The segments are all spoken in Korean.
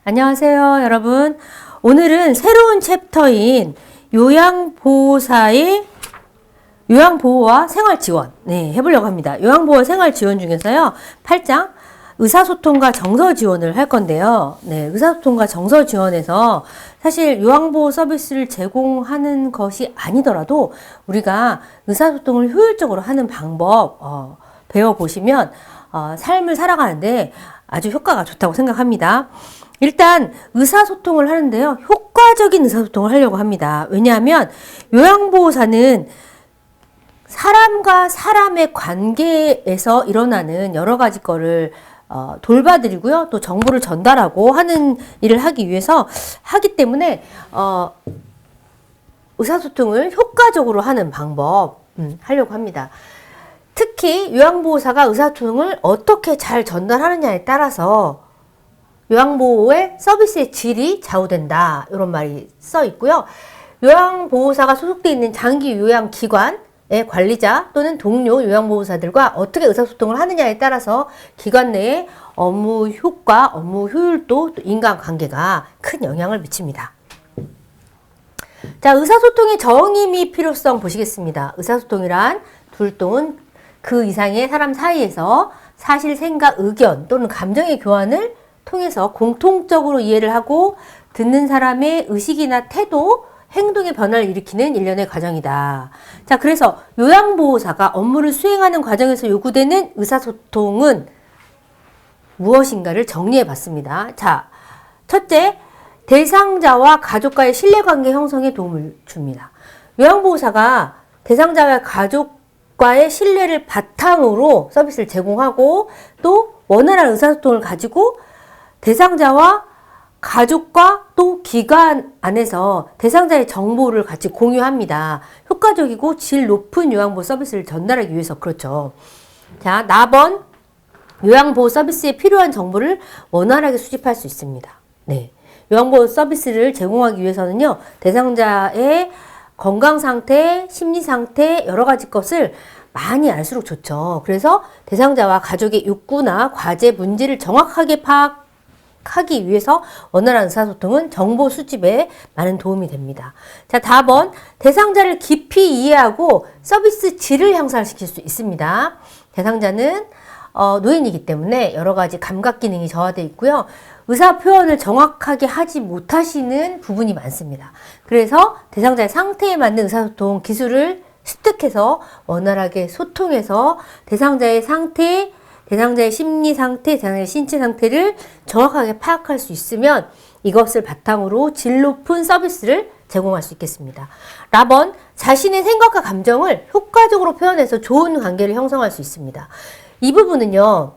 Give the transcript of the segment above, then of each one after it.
안녕하세요, 여러분. 오늘은 새로운 챕터인 요양보호와 생활지원 해보려고 합니다. 요양보호와 생활지원 중에서요, 8장 의사소통과 정서지원을 할 건데요. 의사소통과 정서지원에서 사실 요양보호 서비스를 제공하는 것이 아니더라도 우리가 의사소통을 효율적으로 하는 방법 배워보시면 삶을 살아가는데 아주 효과가 좋다고 생각합니다. 일단 의사소통을 하는데요. 효과적인 의사소통을 하려고 합니다. 왜냐하면 요양보호사는 사람과 사람의 관계에서 일어나는 여러 가지 거를 돌봐드리고요. 또 정보를 전달하고 하는 일을 하기 위해서 하기 때문에 의사소통을 효과적으로 하는 방법 하려고 합니다. 특히 요양보호사가 의사소통을 어떻게 잘 전달하느냐에 따라서 요양보호의 서비스의 질이 좌우된다. 이런 말이 써 있고요. 요양보호사가 소속되어 있는 장기 요양기관의 관리자 또는 동료 요양보호사들과 어떻게 의사소통을 하느냐에 따라서 기관 내의 업무 효과, 업무 효율도 또 인간관계가 큰 영향을 미칩니다. 자, 의사소통의 정의 및 필요성 보시겠습니다. 의사소통이란 둘 또는 그 이상의 사람 사이에서 사실, 생각, 의견 또는 감정의 교환을 통해서 공통적으로 이해를 하고 듣는 사람의 의식이나 태도, 행동의 변화를 일으키는 일련의 과정이다. 자, 그래서 요양보호사가 업무를 수행하는 과정에서 요구되는 의사소통은 무엇인가를 정리해 봤습니다. 자, 첫째, 대상자와 가족과의 신뢰관계 형성에 도움을 줍니다. 요양보호사가 대상자와 가족과의 신뢰를 바탕으로 서비스를 제공하고 또 원활한 의사소통을 가지고 대상자와 가족과 또 기관 안에서 대상자의 정보를 같이 공유합니다. 효과적이고 질 높은 요양보호 서비스를 전달하기 위해서 그렇죠. 자, 나번 요양보호 서비스에 필요한 정보를 원활하게 수집할 수 있습니다. 요양보호 서비스를 제공하기 위해서는요, 대상자의 건강 상태, 심리 상태, 여러 가지 것을 많이 알수록 좋죠. 그래서 대상자와 가족의 욕구나 과제, 문제를 정확하게 파악하기 위해서 원활한 의사소통은 정보 수집에 많은 도움이 됩니다. 자, 다음은 대상자를 깊이 이해하고 서비스 질을 향상시킬 수 있습니다. 대상자는 노인이기 때문에 여러 가지 감각 기능이 저하되어 있고요. 의사 표현을 정확하게 하지 못하시는 부분이 많습니다. 그래서 대상자의 상태에 맞는 의사소통 기술을 습득해서 원활하게 소통해서 대상자의 상태, 대상자의 심리 상태, 대상자의 신체 상태를 정확하게 파악할 수 있으면 이것을 바탕으로 질 높은 서비스를 제공할 수 있겠습니다. 라번, 자신의 생각과 감정을 효과적으로 표현해서 좋은 관계를 형성할 수 있습니다. 이 부분은요,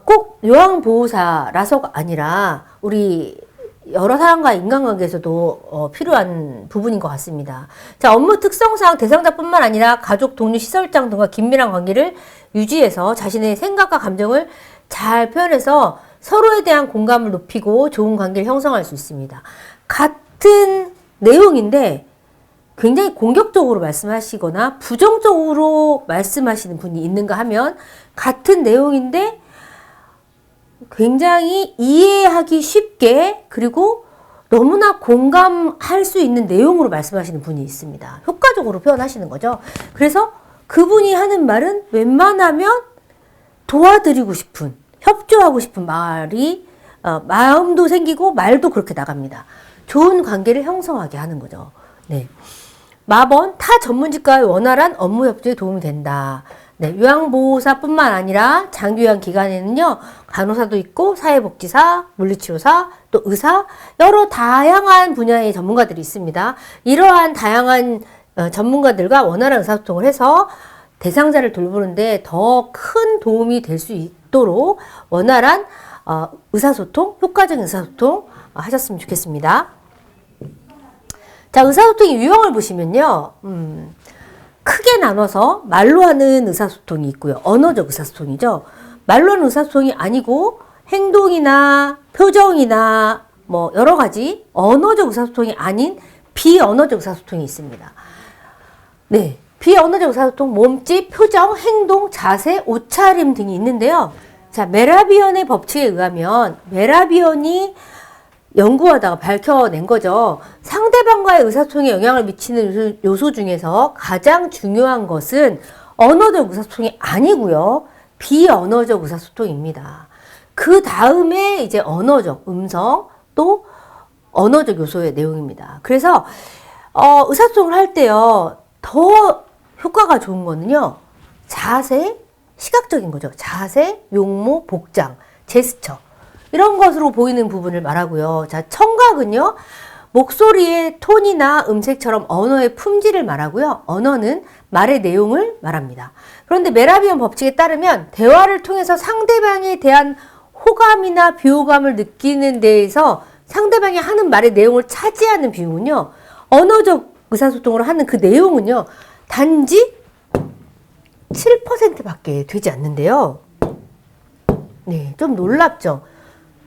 꼭 요양보호사라서가 아니라 우리 여러 사람과의 인간관계에서도 필요한 부분인 것 같습니다. 자, 업무 특성상 대상자뿐만 아니라 가족, 동료, 시설장 등과 긴밀한 관계를 유지해서 자신의 생각과 감정을 잘 표현해서 서로에 대한 공감을 높이고 좋은 관계를 형성할 수 있습니다. 같은 내용인데 굉장히 공격적으로 말씀하시거나 부정적으로 말씀하시는 분이 있는가 하면 같은 내용인데 굉장히 이해하기 쉽게 그리고 너무나 공감할 수 있는 내용으로 말씀하시는 분이 있습니다. 효과적으로 표현하시는 거죠. 그래서 그분이 하는 말은 웬만하면 도와드리고 싶은, 협조하고 싶은 말이 마음도 생기고 말도 그렇게 나갑니다. 좋은 관계를 형성하게 하는 거죠. 마번, 타 전문직과의 원활한 업무 협조에 도움이 된다. 요양보호사뿐만 아니라 장기요양기관에는요, 간호사도 있고 사회복지사, 물리치료사, 또 의사, 여러 다양한 분야의 전문가들이 있습니다. 이러한 다양한 전문가들과 원활한 의사소통을 해서 대상자를 돌보는데 더 큰 도움이 될 수 있도록 원활한 의사소통, 효과적인 의사소통 하셨으면 좋겠습니다. 자, 의사소통의 유형을 보시면요, 크게 나눠서 말로 하는 의사소통이 있고요. 언어적 의사소통이죠. 말로 하는 의사소통이 아니고 행동이나 표정이나 뭐 여러 가지 언어적 의사소통이 아닌 비언어적 의사소통이 있습니다. 비언어적 의사소통, 몸짓, 표정, 행동, 자세, 옷차림 등이 있는데요. 자, 메라비언의 법칙에 의하면 메라비언이 연구하다가 밝혀낸 거죠. 상대방과의 의사소통에 영향을 미치는 요소 중에서 가장 중요한 것은 언어적 의사소통이 아니고요. 비언어적 의사소통입니다. 그 다음에 이제 언어적, 음성, 또 언어적 요소의 내용입니다. 그래서 의사소통을 할 때요. 더 효과가 좋은 거는요. 자세, 시각적인 거죠. 자세, 용모, 복장, 제스처. 이런 것으로 보이는 부분을 말하고요. 자, 청각은요. 목소리의 톤이나 음색처럼 언어의 품질을 말하고요. 언어는 말의 내용을 말합니다. 그런데 메라비언 법칙에 따르면 대화를 통해서 상대방에 대한 호감이나 비호감을 느끼는 데에서 상대방이 하는 말의 내용을 차지하는 비율은요. 언어적 의사소통으로 하는 그 내용은요. 단지 7%밖에 되지 않는데요. 네, 좀 놀랍죠?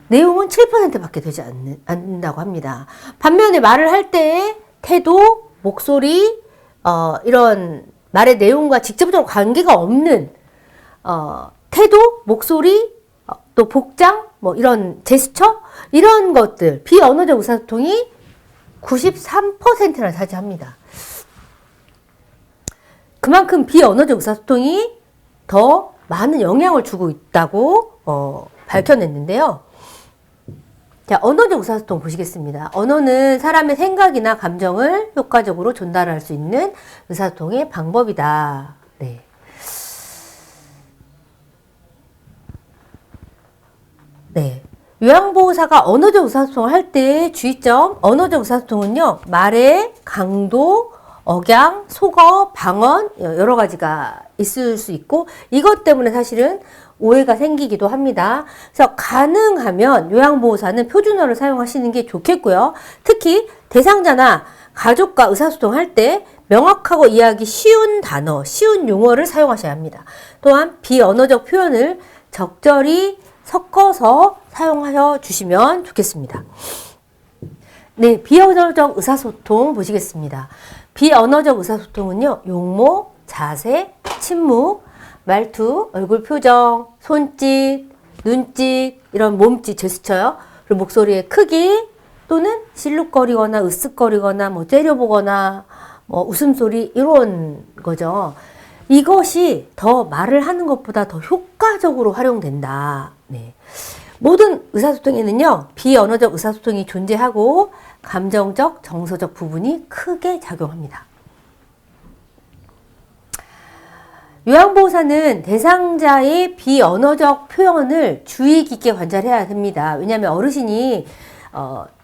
내용은 7%밖에 되지 않는다고 합니다. 반면에 말을 할 때의 태도, 목소리, 이런 말의 내용과 직접적으로 관계가 없는 태도, 목소리, 또 복장, 뭐 이런 제스처, 이런 것들, 비언어적 의사소통이 93%나 차지합니다. 그만큼 비언어적 의사소통이 더 많은 영향을 주고 있다고 밝혀냈는데요. 자, 언어적 의사소통 보시겠습니다. 언어는 사람의 생각이나 감정을 효과적으로 전달할 수 있는 의사소통의 방법이다. 네. 네. 요양보호사가 언어적 의사소통을 할 때의 주의점, 언어적 의사소통은요, 말의 강도, 억양, 속어, 방언, 여러 가지가 있을 수 있고, 이것 때문에 사실은 오해가 생기기도 합니다. 그래서 가능하면 요양보호사는 표준어를 사용하시는 게 좋겠고요. 특히 대상자나 가족과 의사소통할 때 명확하고 이해하기 쉬운 단어, 쉬운 용어를 사용하셔야 합니다. 또한 비언어적 표현을 적절히 섞어서 사용하셔 주시면 좋겠습니다. 네, 비언어적 의사소통 보시겠습니다. 비언어적 의사소통은요, 용모, 자세, 침묵, 말투, 얼굴 표정, 손짓, 눈짓, 이런 몸짓, 제스처요. 그리고 목소리의 크기, 또는 실룩거리거나 으쓱거리거나 뭐 째려보거나 뭐 웃음소리 이런 거죠. 이것이 더 말을 하는 것보다 더 효과적으로 활용된다. 네. 모든 의사소통에는요, 비언어적 의사소통이 존재하고 감정적, 정서적 부분이 크게 작용합니다. 요양보호사는 대상자의 비언어적 표현을 주의 깊게 관찰해야 됩니다. 왜냐하면 어르신이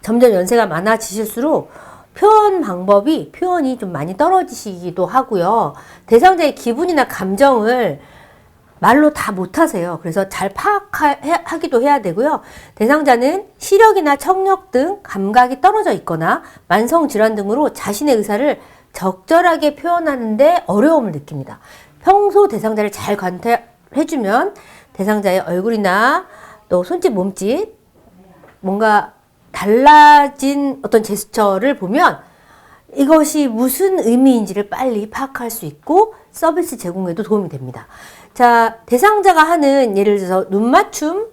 점점 연세가 많아지실수록 표현이 좀 많이 떨어지시기도 하고요. 대상자의 기분이나 감정을 말로 다 못하세요. 그래서 잘 파악하기도 해야 되고요. 대상자는 시력이나 청력 등 감각이 떨어져 있거나 만성질환 등으로 자신의 의사를 적절하게 표현하는데 어려움을 느낍니다. 평소 대상자를 잘 관찰해주면 대상자의 얼굴이나 또 손짓, 몸짓, 뭔가 달라진 어떤 제스처를 보면 이것이 무슨 의미인지를 빨리 파악할 수 있고 서비스 제공에도 도움이 됩니다. 자, 대상자가 하는 예를 들어서 눈맞춤,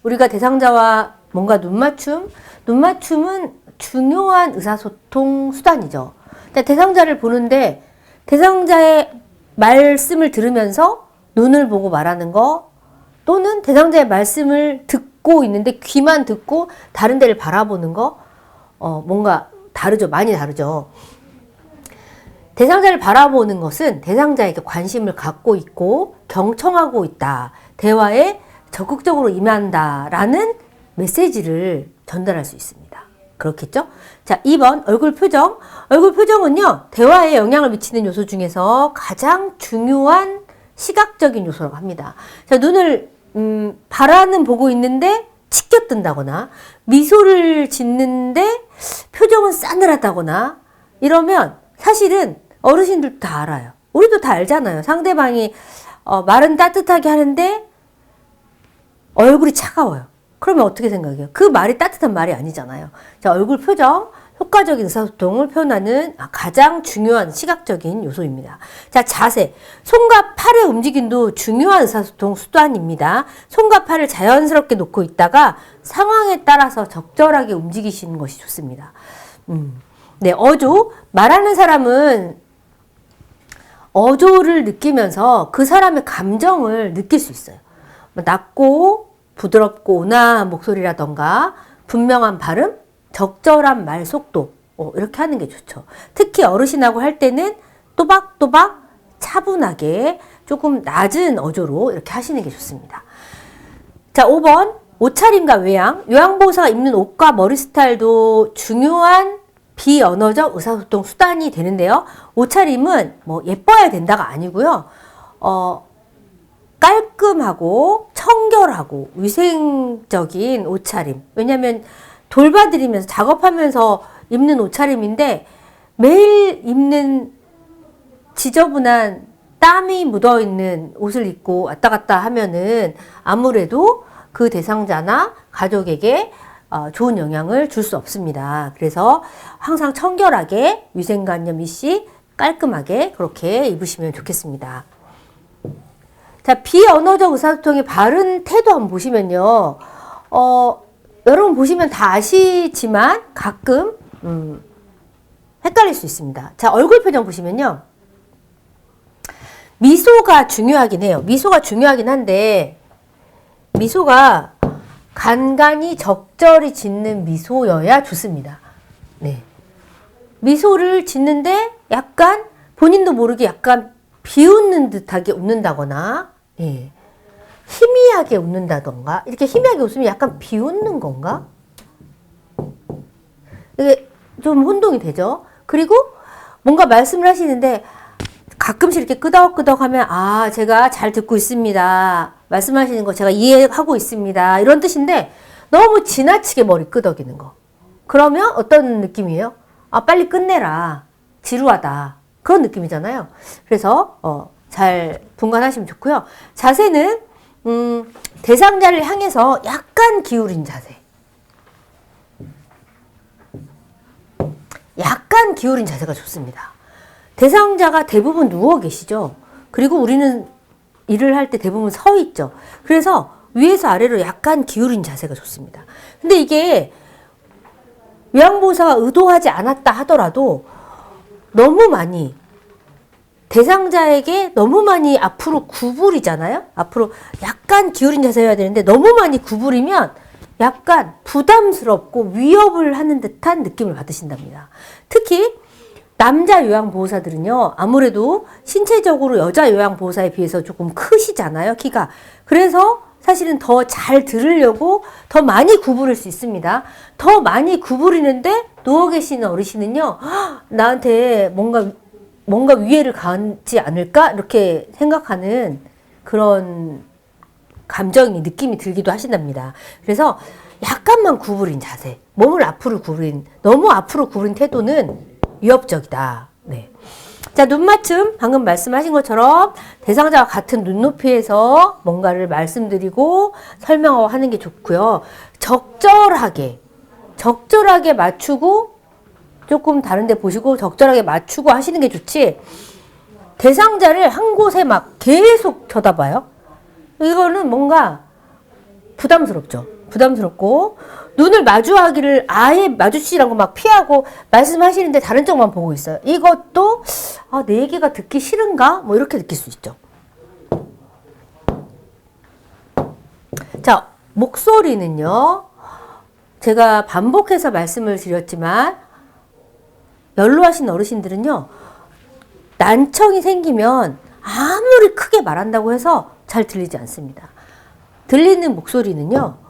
우리가 대상자와 뭔가 눈맞춤은 중요한 의사소통 수단이죠. 대상자를 보는데 대상자의 말씀을 들으면서 눈을 보고 말하는 거, 또는 대상자의 말씀을 듣고 있는데 귀만 듣고 다른 데를 바라보는 거, 뭔가 다르죠. 많이 다르죠. 대상자를 바라보는 것은 대상자에게 관심을 갖고 있고 경청하고 있다. 대화에 적극적으로 임한다라는 메시지를 전달할 수 있습니다. 그렇겠죠? 자, 2번 얼굴 표정. 얼굴 표정은요, 대화에 영향을 미치는 요소 중에서 가장 중요한 시각적인 요소라고 합니다. 자, 눈을 바라는 보고 있는데 치켜뜬다거나 미소를 짓는데 표정은 싸늘하다거나 이러면 사실은 어르신들도 다 알아요. 우리도 다 알잖아요. 상대방이 말은 따뜻하게 하는데 얼굴이 차가워요. 그러면 어떻게 생각해요? 그 말이 따뜻한 말이 아니잖아요. 자, 얼굴 표정. 효과적인 의사소통을 표현하는 가장 중요한 시각적인 요소입니다. 자, 자세. 손과 팔의 움직임도 중요한 의사소통 수단입니다. 손과 팔을 자연스럽게 놓고 있다가 상황에 따라서 적절하게 움직이시는 것이 좋습니다. 네, 어조. 말하는 사람은 어조를 느끼면서 그 사람의 감정을 느낄 수 있어요. 낮고 부드럽고 온화한 목소리라던가 분명한 발음, 적절한 말 속도 이렇게 하는 게 좋죠. 특히 어르신하고 할 때는 또박또박 차분하게 조금 낮은 어조로 이렇게 하시는 게 좋습니다. 자, 5번 옷차림과 외양. 요양보호사가 입는 옷과 머리 스타일도 중요한 비언어적 의사소통 수단이 되는데요. 옷차림은 뭐 예뻐야 된다가 아니고요. 깔끔하고 청결하고 위생적인 옷차림. 왜냐하면 돌봐드리면서 작업하면서 입는 옷차림인데 매일 입는 지저분한 땀이 묻어있는 옷을 입고 왔다 갔다 하면은 아무래도 그 대상자나 가족에게 좋은 영향을 줄 수 없습니다. 그래서 항상 청결하게 위생관념 이씨 깔끔하게 그렇게 입으시면 좋겠습니다. 자, 비언어적 의사소통의 바른 태도 한번 보시면요. 여러분 보시면 다 아시지만 가끔 헷갈릴 수 있습니다. 자, 얼굴 표정 보시면요. 미소가 중요하긴 해요. 미소가 중요하긴 한데 미소가 간간히 적절히 짓는 미소여야 좋습니다. 네. 미소를 짓는데 약간 본인도 모르게 약간 비웃는 듯하게 웃는다거나, 예. 희미하게 웃는다던가, 이렇게 희미하게 웃으면 약간 비웃는 건가? 이게 좀 혼동이 되죠? 그리고 뭔가 말씀을 하시는데 가끔씩 이렇게 끄덕끄덕 하면, 아, 제가 잘 듣고 있습니다. 말씀하시는 거 제가 이해하고 있습니다. 이런 뜻인데 너무 지나치게 머리 끄덕이는 거. 그러면 어떤 느낌이에요? 아, 빨리 끝내라. 지루하다. 그런 느낌이잖아요. 그래서 잘 분간하시면 좋고요. 자세는 대상자를 향해서 약간 기울인 자세. 약간 기울인 자세가 좋습니다. 대상자가 대부분 누워 계시죠. 그리고 우리는 일을 할 때 대부분 서 있죠. 그래서 위에서 아래로 약간 기울인 자세가 좋습니다. 근데 이게 요양보호사가 의도하지 않았다 하더라도 너무 많이 대상자에게 너무 많이 앞으로 구부리잖아요. 앞으로 약간 기울인 자세여야 되는데 너무 많이 구부리면 약간 부담스럽고 위협을 하는 듯한 느낌을 받으신답니다. 특히 남자 요양보호사들은요, 아무래도 신체적으로 여자 요양보호사에 비해서 조금 크시잖아요, 키가. 그래서 사실은 더 잘 들으려고 더 많이 구부릴 수 있습니다. 더 많이 구부리는데 누워 계시는 어르신은요, 나한테 뭔가 위해를 가하지 않을까? 이렇게 생각하는 그런 감정이, 느낌이 들기도 하신답니다. 그래서 약간만 구부린 자세, 몸을 앞으로 구부린, 너무 앞으로 구부린 태도는 위협적이다. 네. 자, 눈 맞춤. 방금 말씀하신 것처럼 대상자와 같은 눈높이에서 뭔가를 말씀드리고 설명하고 하는 게 좋고요. 적절하게 맞추고 조금 다른 데 보시고 적절하게 맞추고 하시는 게 좋지. 대상자를 한 곳에 막 계속 쳐다봐요. 이거는 뭔가 부담스럽죠. 부담스럽고 눈을 마주하기를 아예 마주치라고 막 피하고 말씀하시는데 다른 쪽만 보고 있어요. 이것도 내 얘기가 듣기 싫은가? 뭐 이렇게 느낄 수 있죠. 자, 목소리는요. 제가 반복해서 말씀을 드렸지만 연로하신 어르신들은요. 난청이 생기면 아무리 크게 말한다고 해서 잘 들리지 않습니다. 들리는 목소리는요.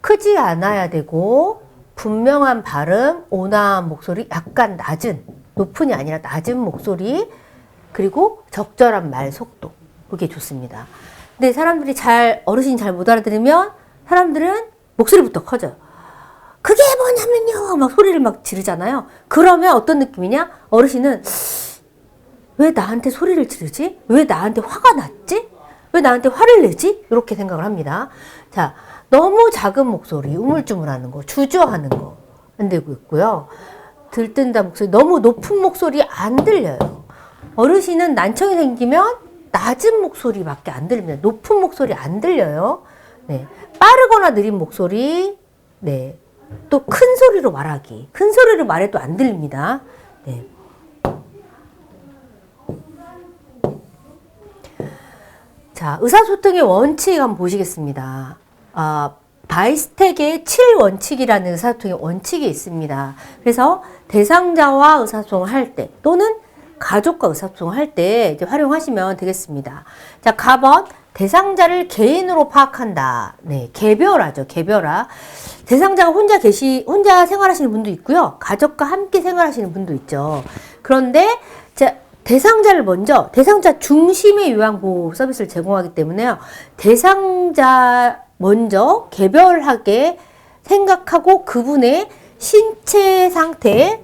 크지 않아야 되고 분명한 발음, 온화한 목소리, 약간 낮은, 높은이 아니라 낮은 목소리, 그리고 적절한 말 속도. 그게 좋습니다. 근데 사람들이 어르신이 잘 못 알아들으면 사람들은 목소리부터 커져요. 그게 뭐냐면요. 막 소리를 막 지르잖아요. 그러면 어떤 느낌이냐? 어르신은 왜 나한테 소리를 지르지? 왜 나한테 화가 났지? 왜 나한테 화를 내지? 이렇게 생각을 합니다. 자, 너무 작은 목소리, 우물쭈물하는 거, 주저하는 거, 안 되고 있고요. 들뜬다 목소리, 너무 높은 목소리 안 들려요. 어르신은 난청이 생기면 낮은 목소리밖에 안 들립니다. 높은 목소리 안 들려요. 네. 빠르거나 느린 목소리, 네. 또 큰 소리로 말하기. 큰 소리로 말해도 안 들립니다. 네. 자, 의사소통의 원칙 한번 보시겠습니다. 바이스텍의 7원칙이라는 의사소통의 원칙이 있습니다. 그래서 대상자와 의사소통을 할 때 또는 가족과 의사소통을 할 때 이제 활용하시면 되겠습니다. 자, 가번 대상자를 개인으로 파악한다. 네, 개별화죠. 개별화. 대상자가 혼자 생활하시는 분도 있고요. 가족과 함께 생활하시는 분도 있죠. 그런데 자, 대상자를 먼저 대상자 중심의 요양보호 서비스를 제공하기 때문에요. 대상자 먼저 개별하게 생각하고 그분의 신체 상태,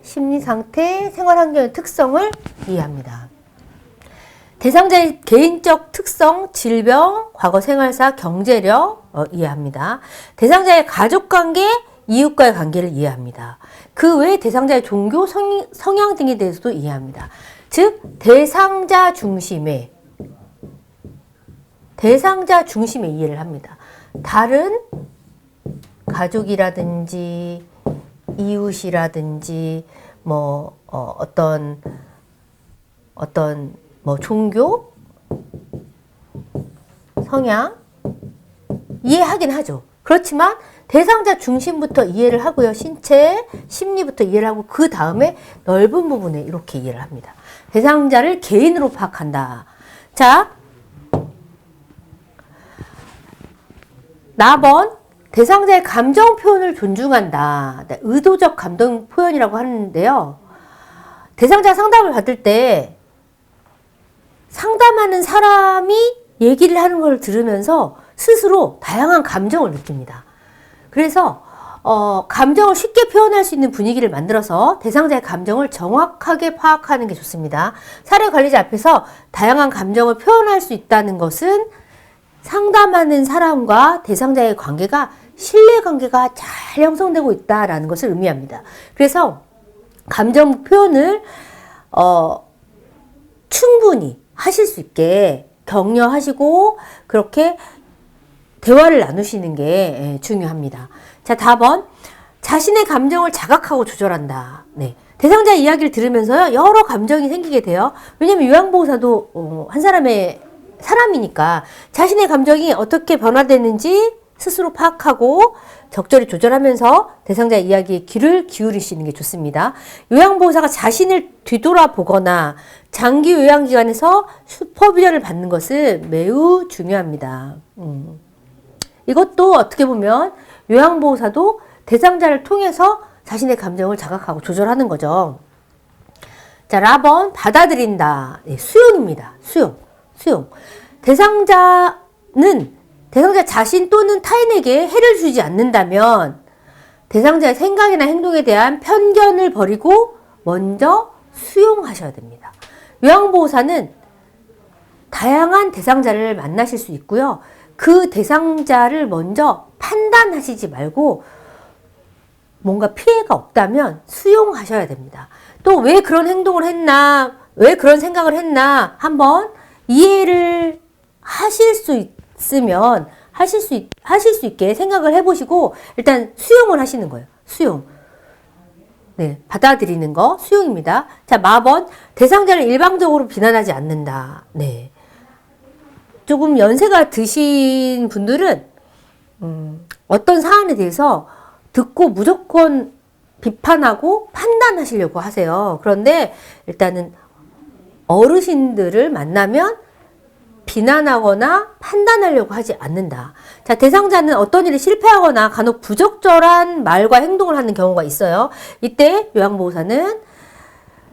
심리 상태, 생활 환경의 특성을 이해합니다. 대상자의 개인적 특성, 질병, 과거 생활사, 경제력 이해합니다. 대상자의 가족관계, 이웃과의 관계를 이해합니다. 그 외에 대상자의 종교, 성향 등에 대해서도 이해합니다. 즉 대상자 중심의 이해를 합니다. 다른 가족이라든지 이웃이라든지 어떤 종교, 성향 이해하긴 하죠. 그렇지만 대상자 중심부터 이해를 하고요. 신체, 심리부터 이해를 하고 그 다음에 넓은 부분에 이렇게 이해를 합니다. 대상자를 개인으로 파악한다. 자, 나번 대상자의 감정 표현을 존중한다. 의도적 감정 표현이라고 하는데요. 대상자 상담을 받을 때 상담하는 사람이 얘기를 하는 걸 들으면서 스스로 다양한 감정을 느낍니다. 그래서 감정을 쉽게 표현할 수 있는 분위기를 만들어서 대상자의 감정을 정확하게 파악하는 게 좋습니다. 사례 관리자 앞에서 다양한 감정을 표현할 수 있다는 것은 상담하는 사람과 대상자의 관계가 신뢰관계가 잘 형성되고 있다는 것을 의미합니다. 그래서 감정 표현을 충분히 하실 수 있게 격려하시고 그렇게 대화를 나누시는 게 중요합니다. 자, 다번 자신의 감정을 자각하고 조절한다. 네. 대상자 이야기를 들으면서요 여러 감정이 생기게 돼요. 왜냐면 요양보호사도 한 사람이니까 자신의 감정이 어떻게 변화되는지 스스로 파악하고 적절히 조절하면서 대상자의 이야기에 귀를 기울이시는 게 좋습니다. 요양보호사가 자신을 뒤돌아보거나 장기 요양기관에서 슈퍼비전을 받는 것은 매우 중요합니다. 이것도 어떻게 보면 요양보호사도 대상자를 통해서 자신의 감정을 자각하고 조절하는 거죠. 자, 라번 받아들인다. 네, 수용입니다. 수용. 대상자 자신 또는 타인에게 해를 주지 않는다면 대상자의 생각이나 행동에 대한 편견을 버리고 먼저 수용하셔야 됩니다. 요양보호사는 다양한 대상자를 만나실 수 있고요. 그 대상자를 먼저 판단하시지 말고 뭔가 피해가 없다면 수용하셔야 됩니다. 또 왜 그런 행동을 했나, 왜 그런 생각을 했나 한번 이해를 하실 수 있으면 하실 수 있게 생각을 해보시고 일단 수용을 하시는 거예요. 수용. 네, 받아들이는 거 수용입니다. 자, 마번 대상자를 일방적으로 비난하지 않는다. 네. 조금 연세가 드신 분들은 어떤 사안에 대해서 듣고 무조건 비판하고 판단하시려고 하세요. 그런데 일단은 어르신들을 만나면 비난하거나 판단하려고 하지 않는다. 자, 대상자는 어떤 일이 실패하거나 간혹 부적절한 말과 행동을 하는 경우가 있어요. 이때 요양보호사는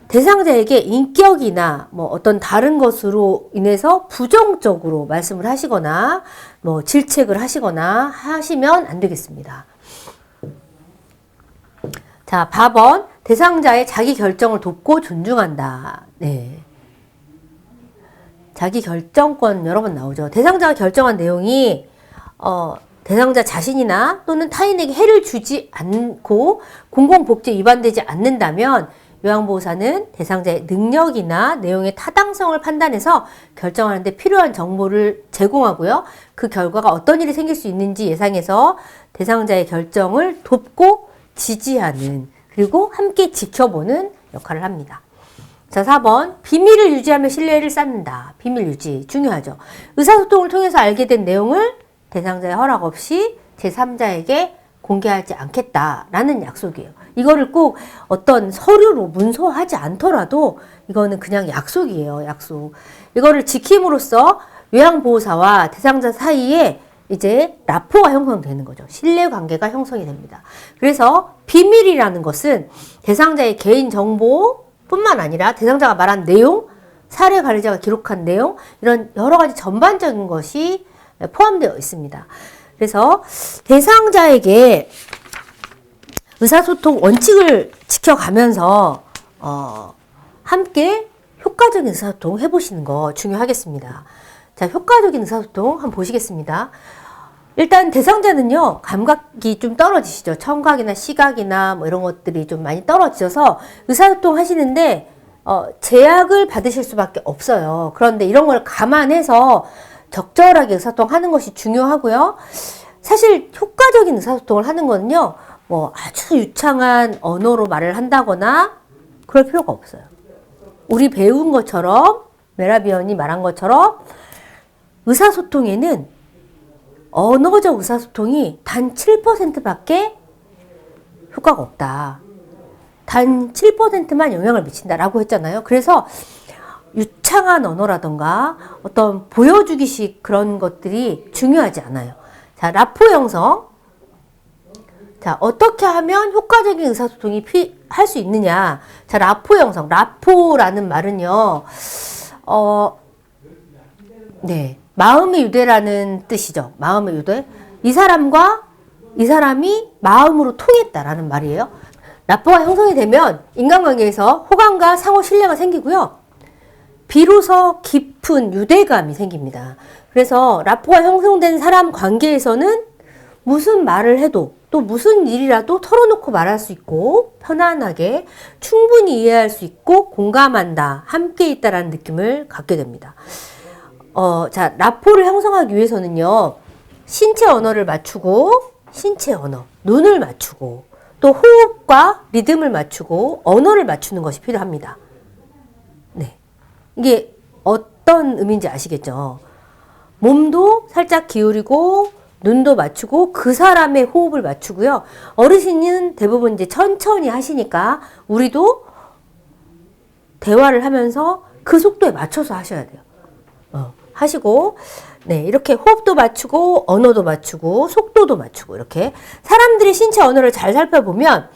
대상자에게 인격이나 어떤 다른 것으로 인해서 부정적으로 말씀을 하시거나 질책을 하시거나 하시면 안 되겠습니다. 자, 바번 대상자의 자기 결정을 돕고 존중한다. 네. 자기 결정권 여러 번 나오죠. 대상자가 결정한 내용이 대상자 자신이나 또는 타인에게 해를 주지 않고 공공복지에 위반되지 않는다면 요양보호사는 대상자의 능력이나 내용의 타당성을 판단해서 결정하는 데 필요한 정보를 제공하고요. 그 결과가 어떤 일이 생길 수 있는지 예상해서 대상자의 결정을 돕고 지지하는, 그리고 함께 지켜보는 역할을 합니다. 자, 4번. 비밀을 유지하며 신뢰를 쌓는다. 비밀 유지 중요하죠. 의사소통을 통해서 알게 된 내용을 대상자의 허락 없이 제3자에게 공개하지 않겠다라는 약속이에요. 이거를 꼭 어떤 서류로 문서하지 않더라도 이거는 그냥 약속이에요. 약속. 이거를 지킴으로써 요양보호사와 대상자 사이에 이제 라포가 형성되는 거죠. 신뢰관계가 형성이 됩니다. 그래서 비밀이라는 것은 대상자의 개인정보뿐만 아니라 대상자가 말한 내용, 사례 관리자가 기록한 내용, 이런 여러 가지 전반적인 것이 포함되어 있습니다. 그래서 대상자에게 의사소통 원칙을 지켜가면서 함께 효과적인 의사소통 해보시는 거 중요하겠습니다. 자, 효과적인 의사소통 한번 보시겠습니다. 일단 대상자는요, 감각이 좀 떨어지시죠. 청각이나 시각이나 뭐 이런 것들이 좀 많이 떨어지셔서 의사소통 하시는데 제약을 받으실 수밖에 없어요. 그런데 이런 걸 감안해서 적절하게 의사소통하는 것이 중요하고요. 사실 효과적인 의사소통을 하는 거는요, 뭐 아주 유창한 언어로 말을 한다거나 그럴 필요가 없어요. 우리 배운 것처럼, 메라비언이 말한 것처럼 의사소통에는 언어적 의사소통이 단 7%밖에 효과가 없다. 단 7%만 영향을 미친다라고 했잖아요. 그래서 유창한 언어라던가 어떤 보여주기식 그런 것들이 중요하지 않아요. 자, 라포 형성. 자, 어떻게 하면 효과적인 의사소통이 할 수 있느냐. 자, 라포 형성. 라포라는 말은요, 네. 마음의 유대라는 뜻이죠. 마음의 유대. 이 사람과 이 사람이 마음으로 통했다라는 말이에요. 라포가 형성이 되면 인간관계에서 호감과 상호 신뢰가 생기고요. 비로소 깊은 유대감이 생깁니다. 그래서 라포가 형성된 사람 관계에서는 무슨 말을 해도 또 무슨 일이라도 털어놓고 말할 수 있고 편안하게 충분히 이해할 수 있고 공감한다, 함께 있다라는 느낌을 갖게 됩니다. 자, 라포를 형성하기 위해서는요, 신체 언어를 맞추고, 신체 언어, 눈을 맞추고, 또 호흡과 리듬을 맞추고, 언어를 맞추는 것이 필요합니다. 네. 이게 어떤 의미인지 아시겠죠? 몸도 살짝 기울이고, 눈도 맞추고, 그 사람의 호흡을 맞추고요. 어르신은 대부분 이제 천천히 하시니까, 우리도 대화를 하면서 그 속도에 맞춰서 하셔야 돼요. 하시고, 네, 이렇게 호흡도 맞추고, 언어도 맞추고, 속도도 맞추고, 이렇게. 사람들이 신체 언어를 잘 살펴보면,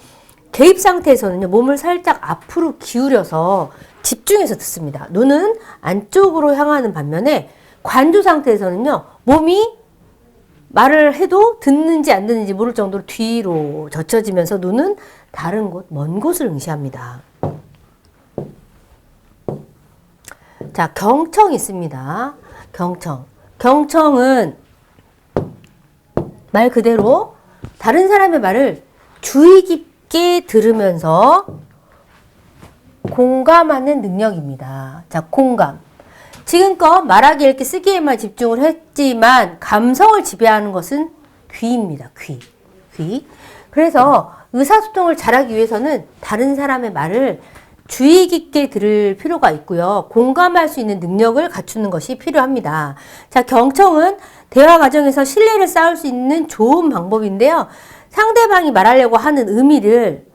개입 상태에서는요, 몸을 살짝 앞으로 기울여서 집중해서 듣습니다. 눈은 안쪽으로 향하는 반면에, 관조 상태에서는요, 몸이 말을 해도 듣는지 안 듣는지 모를 정도로 뒤로 젖혀지면서 눈은 다른 곳, 먼 곳을 응시합니다. 자, 경청이 있습니다. 경청. 경청은 말 그대로 다른 사람의 말을 주의 깊게 들으면서 공감하는 능력입니다. 자, 공감. 지금껏 말하기, 읽기, 쓰기에만 집중을 했지만 감성을 지배하는 것은 귀입니다. 귀. 그래서 의사소통을 잘하기 위해서는 다른 사람의 말을 주의 깊게 들을 필요가 있고요. 공감할 수 있는 능력을 갖추는 것이 필요합니다. 자, 경청은 대화 과정에서 신뢰를 쌓을 수 있는 좋은 방법인데요. 상대방이 말하려고 하는 의미를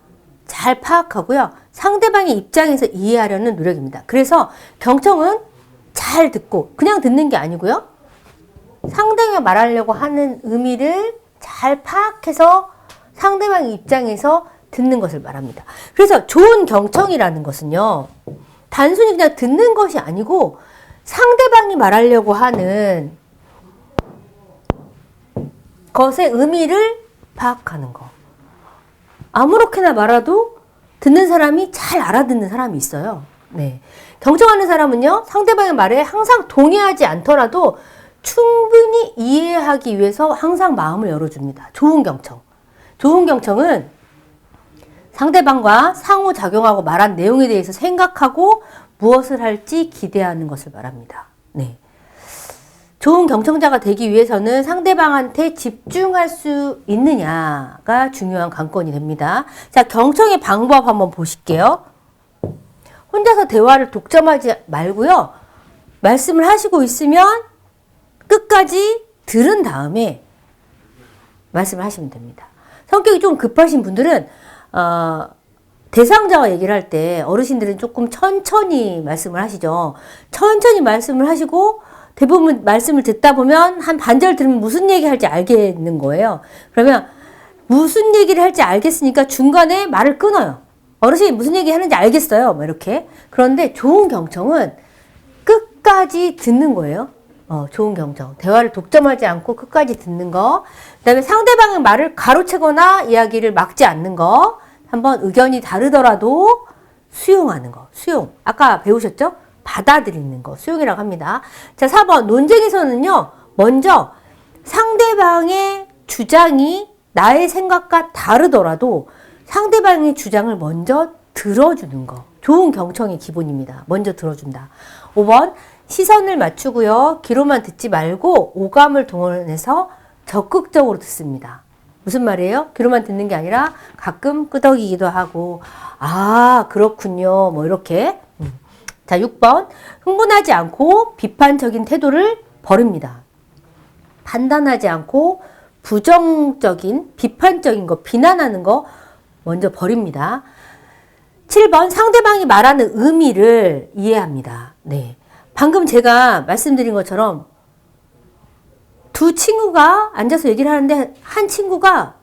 잘 파악하고요. 상대방의 입장에서 이해하려는 노력입니다. 그래서 경청은 잘 듣고 그냥 듣는 게 아니고요. 상대가 말하려고 하는 의미를 잘 파악해서 상대방의 입장에서 듣는 것을 말합니다. 그래서 좋은 경청이라는 것은요, 단순히 그냥 듣는 것이 아니고 상대방이 말하려고 하는 것의 의미를 파악하는 거. 아무렇게나 말아도 듣는 사람이 잘 알아듣는 사람이 있어요. 네. 경청하는 사람은요, 상대방의 말에 항상 동의하지 않더라도 충분히 이해하기 위해서 항상 마음을 열어줍니다. 좋은 경청. 좋은 경청은 상대방과 상호작용하고 말한 내용에 대해서 생각하고 무엇을 할지 기대하는 것을 말합니다. 네. 좋은 경청자가 되기 위해서는 상대방한테 집중할 수 있느냐가 중요한 관건이 됩니다. 자, 경청의 방법 한번 보실게요. 혼자서 대화를 독점하지 말고요. 말씀을 하시고 있으면 끝까지 들은 다음에 말씀을 하시면 됩니다. 성격이 좀 급하신 분들은 대상자와 얘기를 할 때 어르신들은 조금 천천히 말씀을 하시죠. 천천히 말씀을 하시고 대부분 말씀을 듣다 보면 한 반절 들으면 무슨 얘기 할지 알겠는 거예요. 그러면 무슨 얘기를 할지 알겠으니까 중간에 말을 끊어요. 어르신이 무슨 얘기 하는지 알겠어요. 뭐 이렇게. 그런데 좋은 경청은 끝까지 듣는 거예요. 좋은 경청. 대화를 독점하지 않고 끝까지 듣는 거. 그 다음에 상대방의 말을 가로채거나 이야기를 막지 않는 거. 한번 의견이 다르더라도 수용하는 거. 수용. 아까 배우셨죠? 받아들이는 거. 수용이라고 합니다. 자, 4번. 논쟁에서는요. 먼저 상대방의 주장이 나의 생각과 다르더라도 상대방의 주장을 먼저 들어주는 거. 좋은 경청의 기본입니다. 먼저 들어준다. 5번. 시선을 맞추고요. 귀로만 듣지 말고 오감을 동원해서 적극적으로 듣습니다. 무슨 말이에요? 귀로만 듣는 게 아니라 가끔 끄덕이기도 하고 아 그렇군요. 뭐 이렇게. 자 6번. 흥분하지 않고 비판적인 태도를 버립니다. 판단하지 않고 부정적인 비판적인 거 비난하는 거 먼저 버립니다. 7번. 상대방이 말하는 의미를 이해합니다. 네. 방금 제가 말씀드린 것처럼 두 친구가 앉아서 얘기를 하는데 한 친구가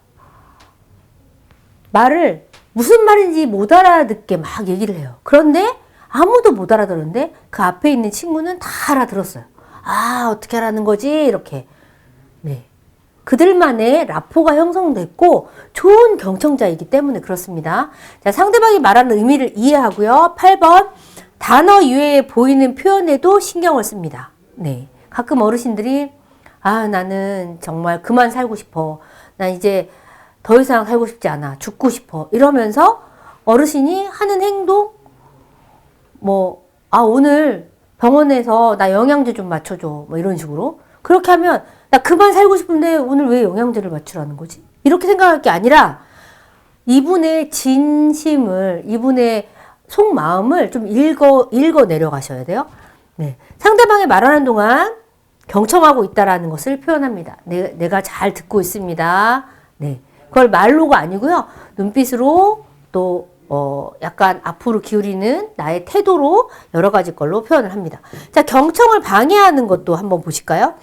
말을 무슨 말인지 못 알아듣게 막 얘기를 해요. 그런데 아무도 못 알아들었는데 그 앞에 있는 친구는 다 알아들었어요. 아, 어떻게 하라는 거지? 이렇게. 네. 그들만의 라포가 형성됐고 좋은 경청자이기 때문에 그렇습니다. 자, 상대방이 말하는 의미를 이해하고요. 8번. 단어 이외에 보이는 표현에도 신경을 씁니다. 네. 가끔 어르신들이 아, 나는 정말 그만 살고 싶어. 나 이제 더 이상 살고 싶지 않아. 죽고 싶어. 이러면서 어르신이 하는 행동 오늘 병원에서 나 영양제 좀 맞춰줘. 뭐 이런 식으로. 그렇게 하면 나 그만 살고 싶은데 오늘 왜 영양제를 맞추라는 거지? 이렇게 생각할 게 아니라 이분의 진심을, 이분의 속마음을 좀 읽어 내려가셔야 돼요. 네. 상대방이 말하는 동안 경청하고 있다라는 것을 표현합니다. 내가 잘 듣고 있습니다. 네. 그걸 말로가 아니고요. 눈빛으로 또 약간 앞으로 기울이는 나의 태도로 여러 가지 걸로 표현을 합니다. 자, 경청을 방해하는 것도 한번 보실까요?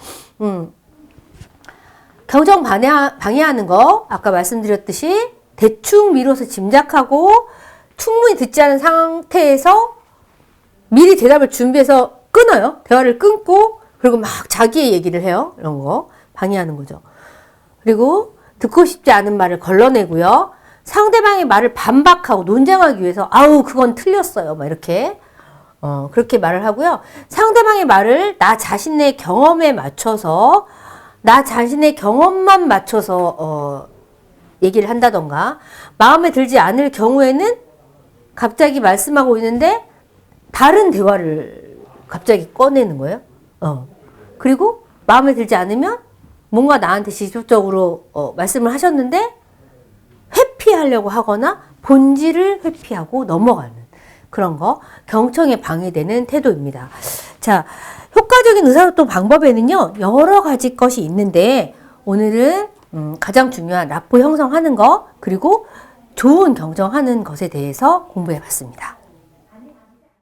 경청 방해하는 거 아까 말씀드렸듯이 대충 미뤄서 짐작하고 충분히 듣지 않은 상태에서 미리 대답을 준비해서 끊어요. 대화를 끊고 그리고 막 자기의 얘기를 해요. 이런 거 방해하는 거죠. 그리고 듣고 싶지 않은 말을 걸러내고요. 상대방의 말을 반박하고 논쟁하기 위해서 아우 그건 틀렸어요. 막 이렇게 그렇게 말을 하고요. 상대방의 말을 나 자신의 경험에 맞춰서 나 자신의 경험만 맞춰서 얘기를 한다던가 마음에 들지 않을 경우에는 갑자기 말씀하고 있는데 다른 대화를 갑자기 꺼내는 거예요. 그리고 마음에 들지 않으면 뭔가 나한테 직접적으로 말씀을 하셨는데 회피하려고 하거나 본질을 회피하고 넘어가는 그런 거 경청에 방해되는 태도입니다. 자, 효과적인 의사소통 방법에는요 여러 가지 것이 있는데 오늘은 가장 중요한 라포 형성하는 거 그리고 좋은 경청하는 것에 대해서 공부해 봤습니다.